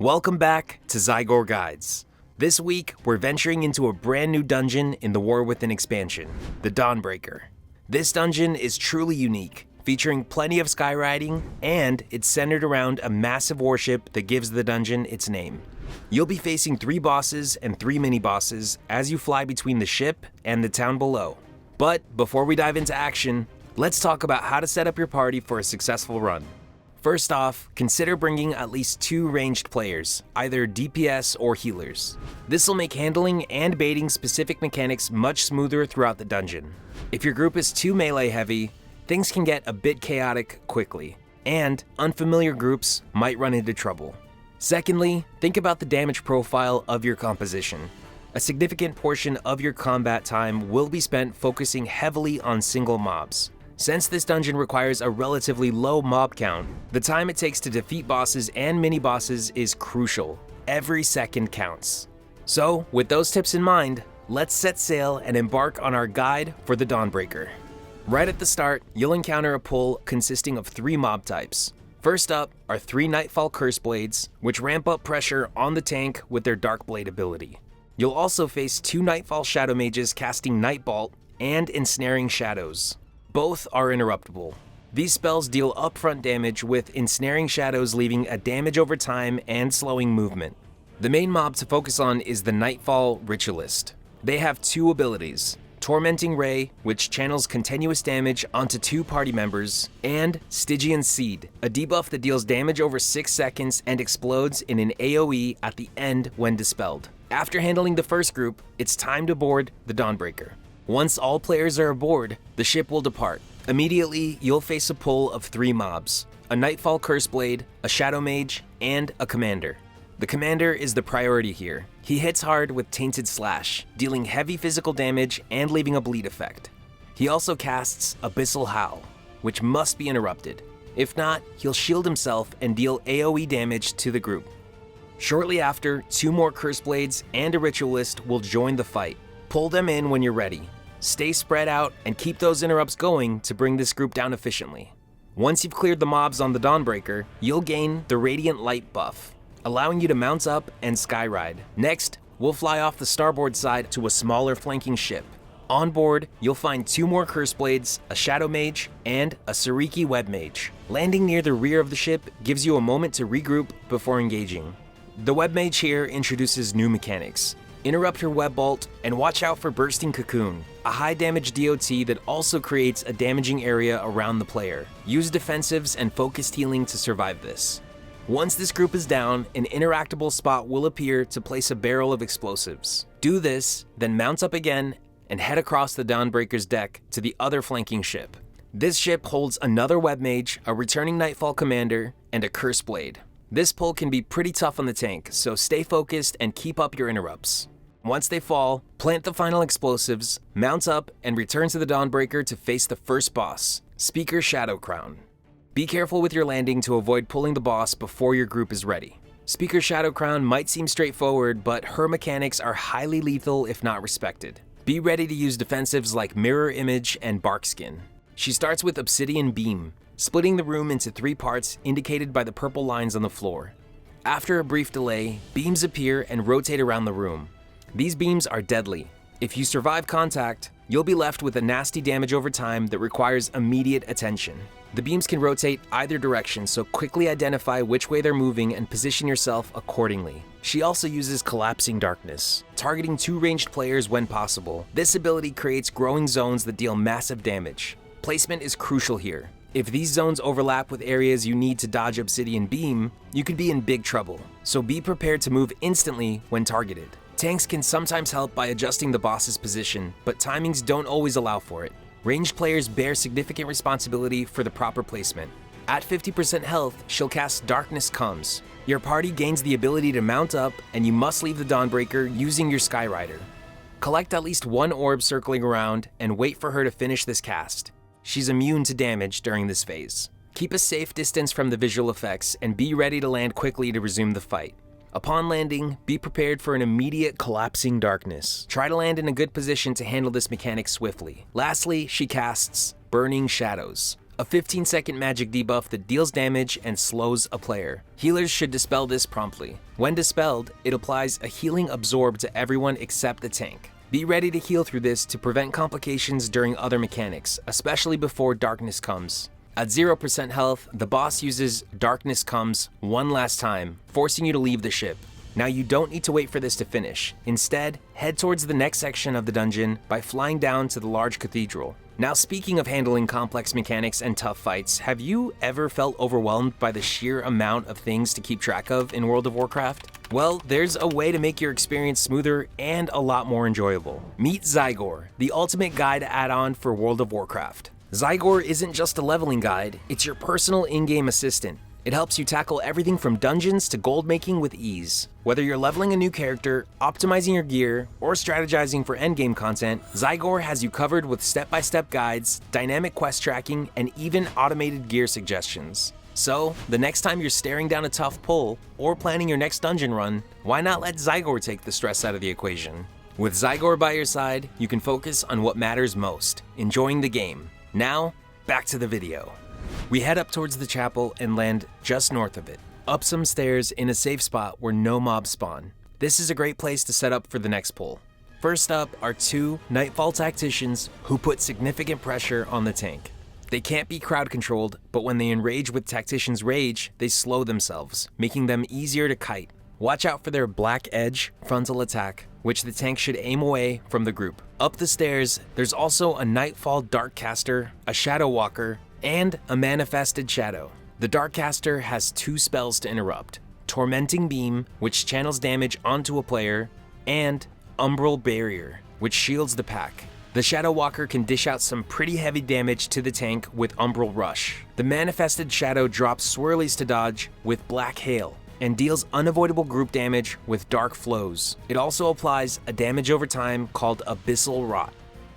Welcome back to Zygor Guides. This week, we're venturing into a brand new dungeon in the War Within expansion, the Dawnbreaker. This dungeon is truly unique, featuring plenty of skywriting, and it's centered around a massive warship that gives the dungeon its name. You'll be facing 3 bosses and 3 mini-bosses as you fly between the ship and the town below. But before we dive into action, let's talk about how to set up your party for a successful run. First off, consider bringing at least 2 ranged players, either DPS or healers. This will make handling and baiting specific mechanics much smoother throughout the dungeon. If your group is too melee heavy, things can get a bit chaotic quickly, and unfamiliar groups might run into trouble. Secondly, think about the damage profile of your composition. A significant portion of your combat time will be spent focusing heavily on single mobs. Since this dungeon requires a relatively low mob count, the time it takes to defeat bosses and mini-bosses is crucial. Every second counts. So, with those tips in mind, let's set sail and embark on our guide for the Dawnbreaker. Right at the start, you'll encounter a pull consisting of 3 mob types. First up are 3 Nightfall Curse Blades, which ramp up pressure on the tank with their Dark Blade ability. You'll also face 2 Nightfall Shadow Mages casting Nightbolt and Ensnaring Shadows. Both are interruptible. These spells deal upfront damage, with Ensnaring Shadows leaving a damage over time and slowing movement. The main mob to focus on is the Nightfall Ritualist. They have 2 abilities: Tormenting Ray, which channels continuous damage onto 2 party members, and Stygian Seed, a debuff that deals damage over 6 seconds and explodes in an AoE at the end when dispelled. After handling the first group, it's time to board the Dawnbreaker. Once all players are aboard, the ship will depart. Immediately, you'll face a pull of 3 mobs: a Nightfall Curse Blade, a Shadow Mage, and a Commander. The Commander is the priority here. He hits hard with Tainted Slash, dealing heavy physical damage and leaving a bleed effect. He also casts Abyssal Howl, which must be interrupted. If not, he'll shield himself and deal AoE damage to the group. Shortly after, 2 more Curse Blades and a Ritualist will join the fight. Pull them in when you're ready. Stay spread out and keep those interrupts going to bring this group down efficiently. Once you've cleared the mobs on the Dawnbreaker, you'll gain the Radiant Light buff, allowing you to mount up and skyride. Next, we'll fly off the starboard side to a smaller flanking ship. On board, you'll find 2 more Curse Blades, a Shadow Mage, and a Sariki Web Mage. Landing near the rear of the ship gives you a moment to regroup before engaging. The Web Mage here introduces new mechanics. Interrupt her Web Bolt, and watch out for Bursting Cocoon, a high damage DOT that also creates a damaging area around the player. Use defensives and focused healing to survive this. Once this group is down, an interactable spot will appear to place a barrel of explosives. Do this, then mount up again and head across the Dawnbreaker's deck to the other flanking ship. This ship holds another Web Mage, a returning Nightfall Commander, and a Curse Blade. This pull can be pretty tough on the tank, so stay focused and keep up your interrupts. Once they fall, plant the final explosives, mount up, and return to the Dawnbreaker to face the first boss, Speaker Shadow Crown. Be careful with your landing to avoid pulling the boss before your group is ready. Speaker Shadow Crown might seem straightforward, but her mechanics are highly lethal if not respected. Be ready to use defensives like Mirror Image and Barkskin. She starts with Obsidian Beam, splitting the room into 3 parts indicated by the purple lines on the floor. After a brief delay, beams appear and rotate around the room. These beams are deadly. If you survive contact, you'll be left with a nasty damage over time that requires immediate attention. The beams can rotate either direction, so quickly identify which way they're moving and position yourself accordingly. She also uses Collapsing Darkness, targeting 2 ranged players when possible. This ability creates growing zones that deal massive damage. Placement is crucial here. If these zones overlap with areas you need to dodge Obsidian Beam, you could be in big trouble, so be prepared to move instantly when targeted. Tanks can sometimes help by adjusting the boss's position, but timings don't always allow for it. Ranged players bear significant responsibility for the proper placement. At 50% health, she'll cast Darkness Comes. Your party gains the ability to mount up, and you must leave the Dawnbreaker using your Skyrider. Collect at least 1 orb circling around, and wait for her to finish this cast. She's immune to damage during this phase. Keep a safe distance from the visual effects, and be ready to land quickly to resume the fight. Upon landing, be prepared for an immediate Collapsing Darkness. Try to land in a good position to handle this mechanic swiftly. Lastly, she casts Burning Shadows, a 15-second magic debuff that deals damage and slows a player. Healers should dispel this promptly. When dispelled, it applies a healing absorb to everyone except the tank. Be ready to heal through this to prevent complications during other mechanics, especially before darkness comes. At 0% health, the boss uses Darkness Comes one last time, forcing you to leave the ship. Now you don't need to wait for this to finish. Instead, head towards the next section of the dungeon by flying down to the large cathedral. Now speaking of handling complex mechanics and tough fights, have you ever felt overwhelmed by the sheer amount of things to keep track of in World of Warcraft? Well, there's a way to make your experience smoother and a lot more enjoyable. Meet Zygor, the ultimate guide add-on for World of Warcraft. Zygor isn't just a leveling guide, it's your personal in-game assistant. It helps you tackle everything from dungeons to gold making with ease. Whether you're leveling a new character, optimizing your gear, or strategizing for endgame content, Zygor has you covered with step-by-step guides, dynamic quest tracking, and even automated gear suggestions. So, the next time you're staring down a tough pull, or planning your next dungeon run, why not let Zygor take the stress out of the equation? With Zygor by your side, you can focus on what matters most, enjoying the game. Now, back to the video. We head up towards the chapel and land just north of it, up some stairs in a safe spot where no mobs spawn. This is a great place to set up for the next pull. First up are two Nightfall tacticians who put significant pressure on the tank. They can't be crowd controlled, but when they enrage with Tactician's Rage, they slow themselves, making them easier to kite. Watch out for their Black Edge frontal attack, which the tank should aim away from the group. Up the stairs, there's also a Nightfall Darkcaster, a Shadow Walker, and a Manifested Shadow. The Darkcaster has two spells to interrupt: Tormenting Beam, which channels damage onto a player, and Umbral Barrier, which shields the pack. The Shadow Walker can dish out some pretty heavy damage to the tank with Umbral Rush. The Manifested Shadow drops swirlies to dodge with Black Hail, and deals unavoidable group damage with Dark Flows. It also applies a damage over time called Abyssal Rot.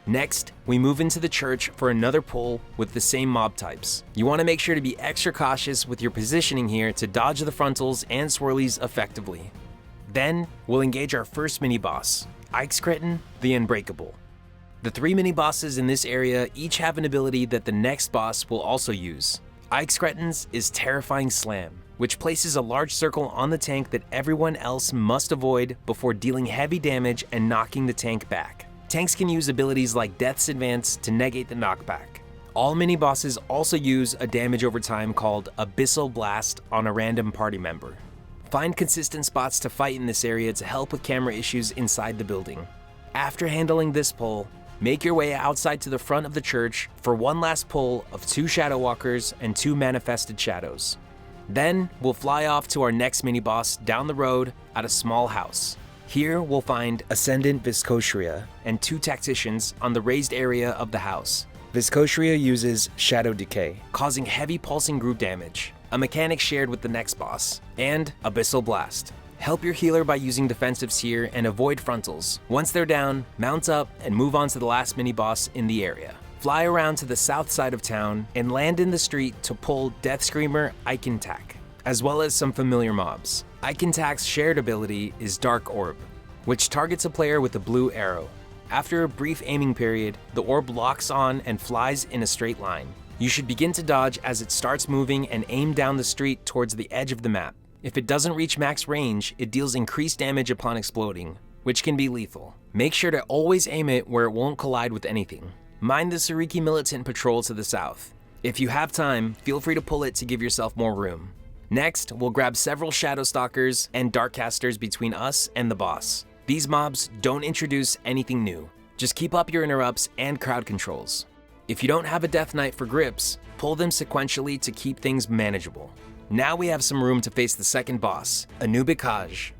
Next, we move into the church for another pull with the same mob types. You want to make sure to be extra cautious with your positioning here to dodge the frontals and swirlies effectively. Then, we'll engage our first mini-boss, Ixcretin the Unbreakable. The three mini-bosses in this area each have an ability that the next boss will also use. Ixcretin's is Terrifying Slam, which places a large circle on the tank that everyone else must avoid before dealing heavy damage and knocking the tank back. Tanks can use abilities like Death's Advance to negate the knockback. All mini-bosses also use a damage over time called Abyssal Blast on a random party member. Find consistent spots to fight in this area to help with camera issues inside the building. After handling this pull, make your way outside to the front of the church for one last pull of two Shadow Walkers and two Manifested Shadows. Then, we'll fly off to our next mini-boss down the road at a small house. Here, we'll find Ascendant Viscotria and two tacticians on the raised area of the house. Viscotria uses Shadow Decay, causing heavy pulsing group damage, a mechanic shared with the next boss, and Abyssal Blast. Help your healer by using defensives here and avoid frontals. Once they're down, mount up and move on to the last mini-boss in the area. Fly around to the south side of town and land in the street to pull Death Screamer Ikentak, as well as some familiar mobs. Ikentak's shared ability is Dark Orb, which targets a player with a blue arrow. After a brief aiming period, the orb locks on and flies in a straight line. You should begin to dodge as it starts moving and aim down the street towards the edge of the map. If it doesn't reach max range, it deals increased damage upon exploding, which can be lethal. Make sure to always aim it where it won't collide with anything. Mind the Sariki Militant patrol to the south. If you have time, feel free to pull it to give yourself more room. Next, we'll grab several Shadow Stalkers and Darkcasters between us and the boss. These mobs don't introduce anything new. Just keep up your interrupts and crowd controls. If you don't have a Death Knight for grips, pull them sequentially to keep things manageable. Now we have some room to face the second boss, Anubikaj.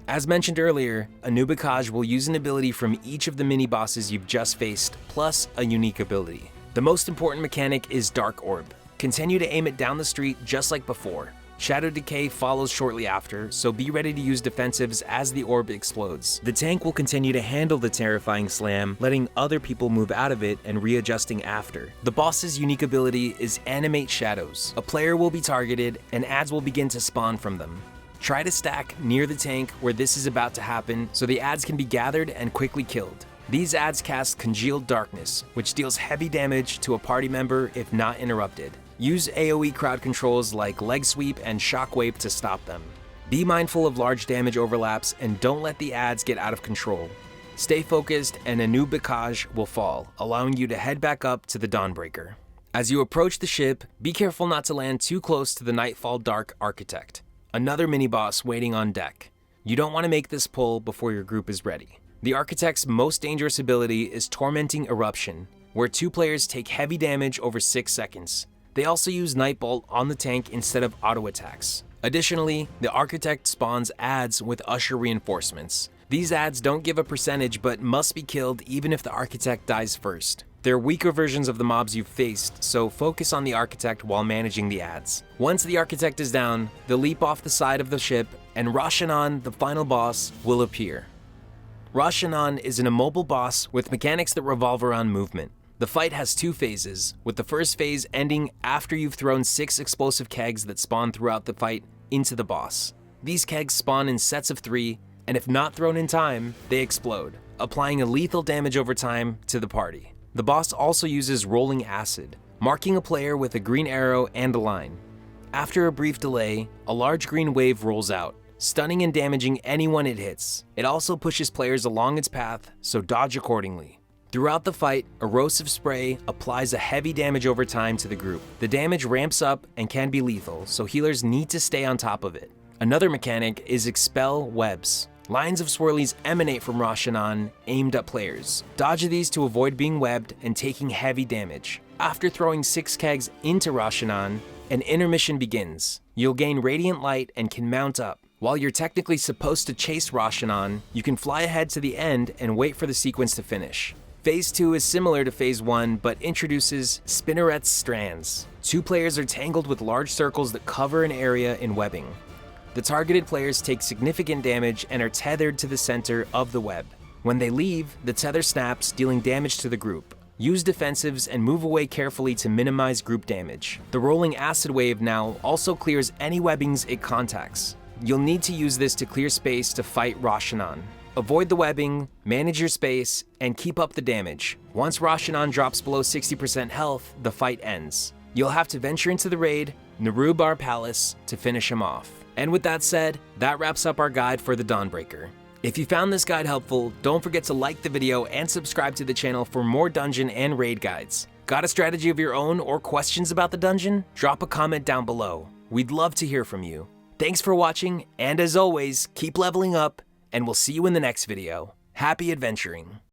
As mentioned earlier, Anubikaj will use an ability from each of the mini-bosses you've just faced, plus a unique ability. The most important mechanic is Dark Orb. Continue to aim it down the street just like before. Shadow Decay follows shortly after, so be ready to use defensives as the orb explodes. The tank will continue to handle the Terrifying Slam, letting other people move out of it and readjusting after. The boss's unique ability is Animate Shadows. A player will be targeted, and ads will begin to spawn from them. Try to stack near the tank where this is about to happen so the ads can be gathered and quickly killed. These adds cast Congealed Darkness, which deals heavy damage to a party member if not interrupted. Use AoE crowd controls like Leg Sweep and Shockwave to stop them. Be mindful of large damage overlaps and don't let the adds get out of control. Stay focused and a new Bicage will fall, allowing you to head back up to the Dawnbreaker. As you approach the ship, be careful not to land too close to the Nightfall Dark Architect, another mini-boss waiting on deck. You don't want to make this pull before your group is ready. The Architect's most dangerous ability is Tormenting Eruption, where 2 players take heavy damage over 6 seconds. They also use Nightbolt on the tank instead of auto attacks. Additionally, the Architect spawns adds with Usher reinforcements. These adds don't give a percentage but must be killed even if the Architect dies first. They're weaker versions of the mobs you've faced, so focus on the Architect while managing the adds. Once the Architect is down, they'll leap off the side of the ship and Rashanan, the final boss, will appear. Rashanan is an immobile boss with mechanics that revolve around movement. The fight has 2 phases, with the first phase ending after you've thrown 6 explosive kegs that spawn throughout the fight into the boss. These kegs spawn in sets of 3, and if not thrown in time, they explode, applying a lethal damage over time to the party. The boss also uses Rolling Acid, marking a player with a green arrow and a line. After a brief delay, a large green wave rolls out, stunning and damaging anyone it hits. It also pushes players along its path, so dodge accordingly. Throughout the fight, Erosive Spray applies a heavy damage over time to the group. The damage ramps up and can be lethal, so healers need to stay on top of it. Another mechanic is Expel Webs. Lines of swirlies emanate from Rashanan aimed at players. Dodge these to avoid being webbed and taking heavy damage. After throwing 6 kegs into Rashanan, an intermission begins. You'll gain Radiant Light and can mount up. While you're technically supposed to chase Rashanan, you can fly ahead to the end and wait for the sequence to finish. Phase 2 is similar to Phase 1, but introduces Spinneret's Strands. 2 players are tangled with large circles that cover an area in webbing. The targeted players take significant damage and are tethered to the center of the web. When they leave, the tether snaps, dealing damage to the group. Use defensives and move away carefully to minimize group damage. The Rolling Acid Wave now also clears any webbings it contacts. You'll need to use this to clear space to fight Rashanan. Avoid the webbing, manage your space, and keep up the damage. Once Rashanan drops below 60% health, the fight ends. You'll have to venture into the raid, Narubar Palace, to finish him off. And with that said, that wraps up our guide for the Dawnbreaker. If you found this guide helpful, don't forget to like the video and subscribe to the channel for more dungeon and raid guides. Got a strategy of your own or questions about the dungeon? Drop a comment down below. We'd love to hear from you. Thanks for watching, and as always, keep leveling up, and we'll see you in the next video. Happy adventuring!